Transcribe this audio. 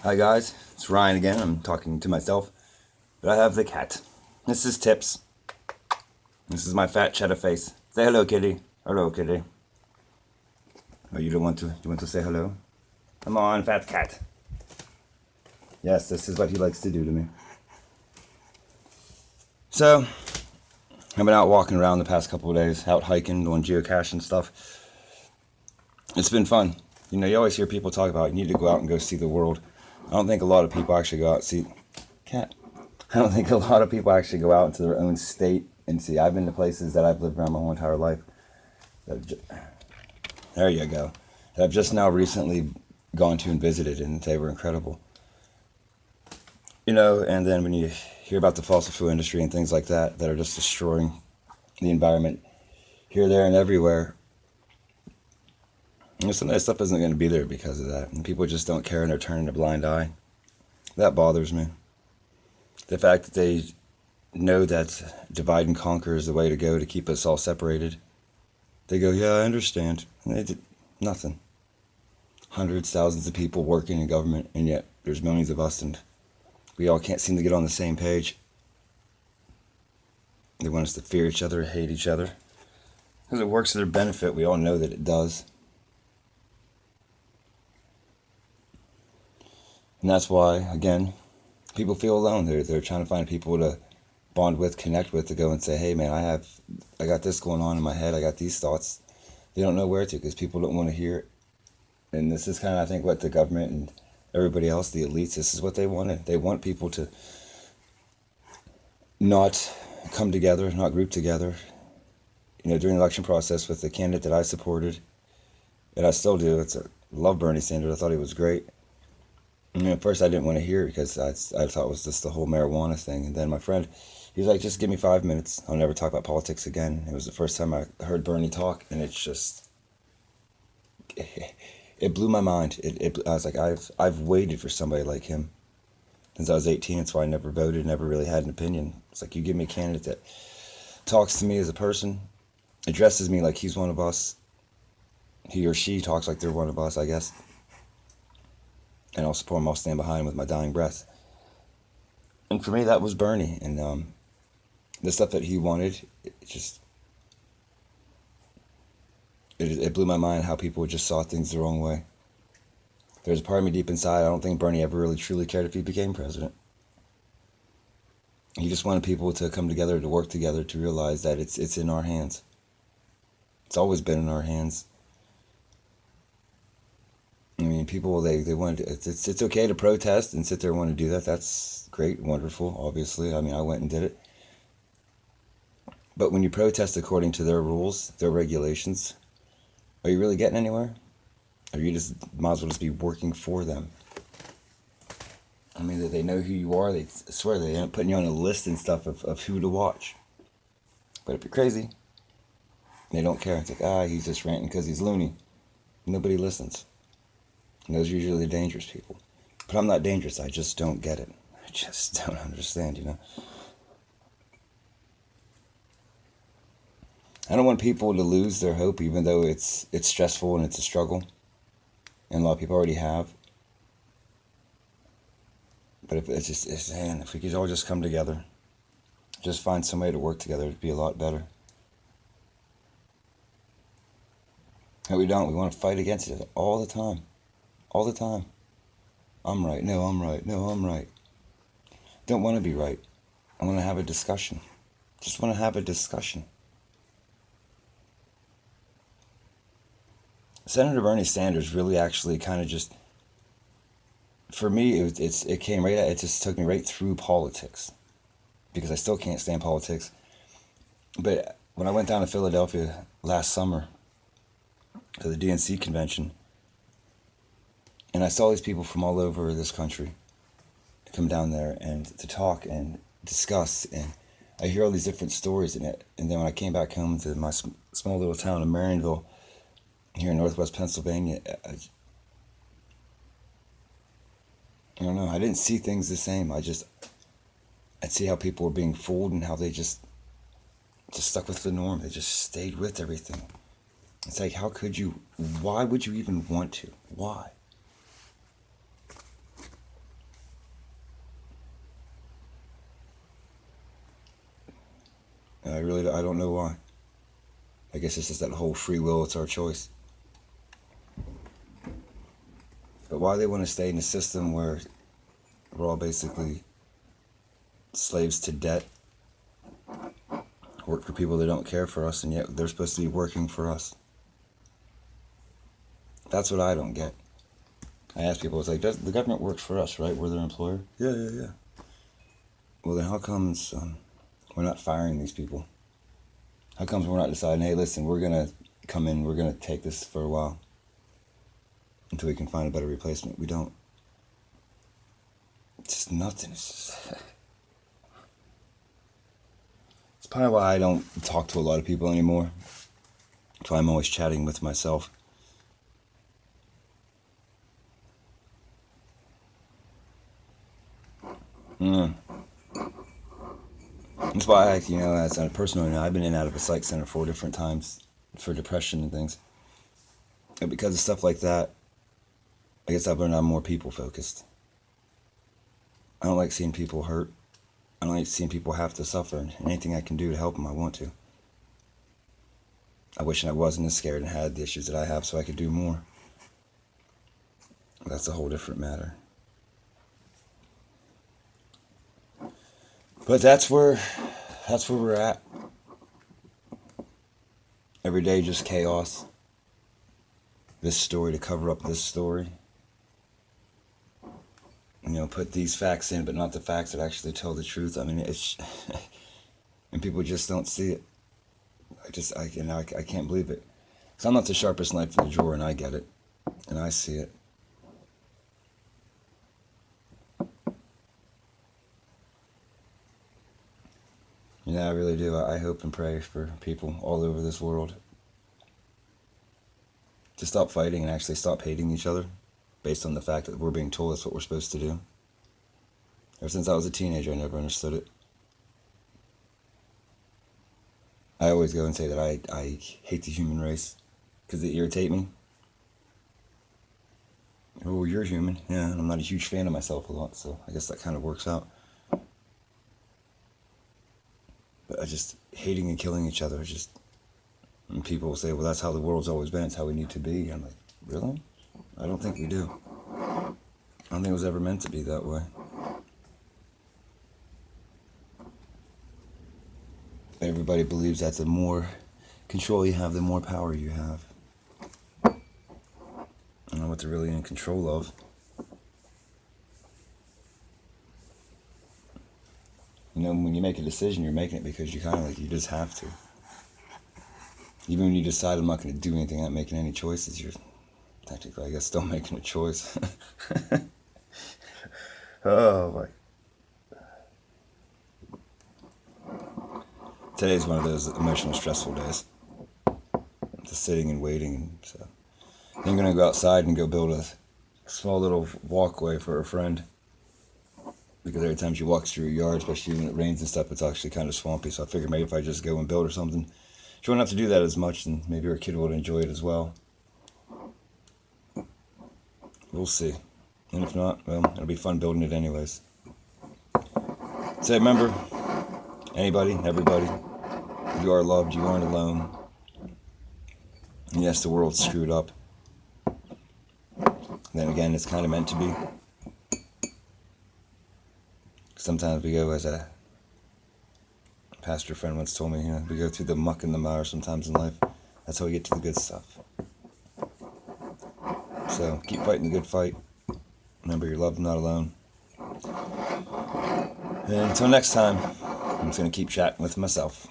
Hi guys, it's Ryan again. I'm talking to myself, but I have the cat. This is Tips. This is my fat cheddar face. Say hello, kitty. Hello, kitty. Oh, you don't want to? You want to say hello? Come on, fat cat. Yes, this is what he likes to do to me. So, I've been out walking around the past couple of days, out hiking, doing geocaching stuff. It's been fun. You know, you always hear people talk about you need to go out and go see the world. I don't think a lot of people actually go out and see cat. I don't think a lot of people actually go out into their own state and see. I've been to places that I've lived around my whole entire life. There you go. That I've just now recently gone to and visited, and they were incredible. You know, and then when you hear about the fossil fuel industry and things like that, that are just destroying the environment here, there, and everywhere, you know, some of that stuff isn't going to be there because of that. And people just don't care and they're turning a blind eye. That bothers me. The fact that they know that divide and conquer is the way to go to keep us all separated. They go, yeah, I understand. And they did nothing. Hundreds, thousands of people working in government, and yet there's millions of us, and we all can't seem to get on the same page. They want us to fear each other, hate each other. Because it works to their benefit, we all know that it does. And that's why, again, people feel alone. They're trying to find people to bond with, connect with, to go and say, hey man, I got this going on in my head, I got these thoughts. They don't know where to because people don't want to hear it. And this is kind of, I think, what the government and everybody else, the elites, this is what they wanted. They want people to not come together, not group together. You know, during the election process with the candidate that I supported, and I still do, love Bernie Sanders. I thought he was great. And at first I didn't want to hear it because I thought it was just the whole marijuana thing. And then my friend, he was like, just give me 5 minutes. I'll never talk about politics again. It was the first time I heard Bernie talk, and it's just, it blew my mind. I was like, I've waited for somebody like him since I was 18. That's why I never voted, never really had an opinion. It's like, you give me a candidate that talks to me as a person, addresses me like he's one of us. He or she talks like they're one of us, I guess. And I'll support him, I'll stand behind him with my dying breath. And for me, that was Bernie. And the stuff that he wanted, it blew my mind how people just saw things the wrong way. There's a part of me deep inside, I don't think Bernie ever really truly cared if he became president. He just wanted people to come together, to work together, to realize that it's in our hands. It's always been in our hands. I mean, people, they want, it's okay to protest and sit there and want to do that. That's great, wonderful, obviously. I mean, I went and did it. But when you protest according to their rules, their regulations, are you really getting anywhere? Or you just might as well just be working for them? I mean, they know who you are. They swear they end up putting you on a list and stuff of who to watch. But if you're crazy, they don't care. It's like, he's just ranting because he's loony. Nobody listens. And those are usually the dangerous people. But I'm not dangerous. I just don't get it. I just don't understand, you know. I don't want people to lose their hope, even though it's stressful and it's a struggle. And a lot of people already have. But if if we could all just come together, just find some way to work together, it'd be a lot better. And we don't. We want to fight against it all the time. All the time. I'm right. No, I'm right. No, I'm right. Don't want to be right. I want to have a discussion. Just want to have a discussion. Senator Bernie Sanders really actually kind of just, for me, it came right at, it just took me right through politics. Because I still can't stand politics. But when I went down to Philadelphia last summer to the DNC convention, and I saw these people from all over this country come down there and to talk and discuss, and I hear all these different stories in it. And then when I came back home to my small little town of Marionville, here in northwest Pennsylvania, I don't know, I didn't see things the same. I'd see how people were being fooled and how they just stuck with the norm. They just stayed with everything. It's like, how could you, why would you even want to? Why? I don't know why. I guess it's just that whole free will, it's our choice. But why they want to stay in a system where we're all basically slaves to debt, work for people that don't care for us, and yet they're supposed to be working for us. That's what I don't get. I ask people, it's like, the government works for us, right? We're their employer? Yeah. Well, then how comes we're not firing these people? How comes we're not deciding, hey, listen, we're going to come in, we're going to take this for a while until we can find a better replacement? We don't. It's just nothing. It's probably why I don't talk to a lot of people anymore. That's why I'm always chatting with myself. That's why as on a personal note, I've been in and out of a psych center 4 different times for depression and things. And because of stuff like that, I guess I've learned I'm more people focused. I don't like seeing people hurt. I don't like seeing people have to suffer. And anything I can do to help them, I want to. I wish I wasn't as scared and had the issues that I have so I could do more. That's a whole different matter. But that's where we're at. Every day just chaos. This story to cover up this story. Put these facts in, but not the facts that actually tell the truth. I mean, it's and people just don't see it. I can't believe it. Because I'm not the sharpest knife in the drawer, and I get it, and I see it. Yeah, I really do. I hope and pray for people all over this world to stop fighting and actually stop hating each other based on the fact that we're being told that's what we're supposed to do. Ever since I was a teenager, I never understood it. I always go and say that I hate the human race because they irritate me. Oh, you're human. Yeah, and I'm not a huge fan of myself a lot, so I guess that kind of works out. But I just hating and killing each other. And people will say, well, that's how the world's always been. It's how we need to be. I'm like, really? I don't think we do. I don't think it was ever meant to be that way. Everybody believes that the more control you have, the more power you have. I don't know what they're really in control of. When you make a decision, you're making it because you just have to. Even when you decide I'm not going to do anything, not making any choices, you're technically, I guess, still making a choice. Oh, my. Today's one of those emotional, stressful days. Just sitting and waiting. And so I'm going to go outside and go build a small little walkway for a friend. Because every time she walks through your yard, especially when it rains and stuff, it's actually kind of swampy. So I figured maybe if I just go and build or something, she won't have to do that as much, and maybe her kid will enjoy it as well. We'll see. And if not, well, it'll be fun building it anyways. So remember, anybody, everybody, you are loved, you aren't alone. And yes, the world's screwed up. Then again, it's kind of meant to be. Sometimes we go, as a pastor friend once told me, we go through the muck and the mire sometimes in life. That's how we get to the good stuff. So keep fighting the good fight. Remember, you're loved, not alone. And until next time, I'm just going to keep chatting with myself.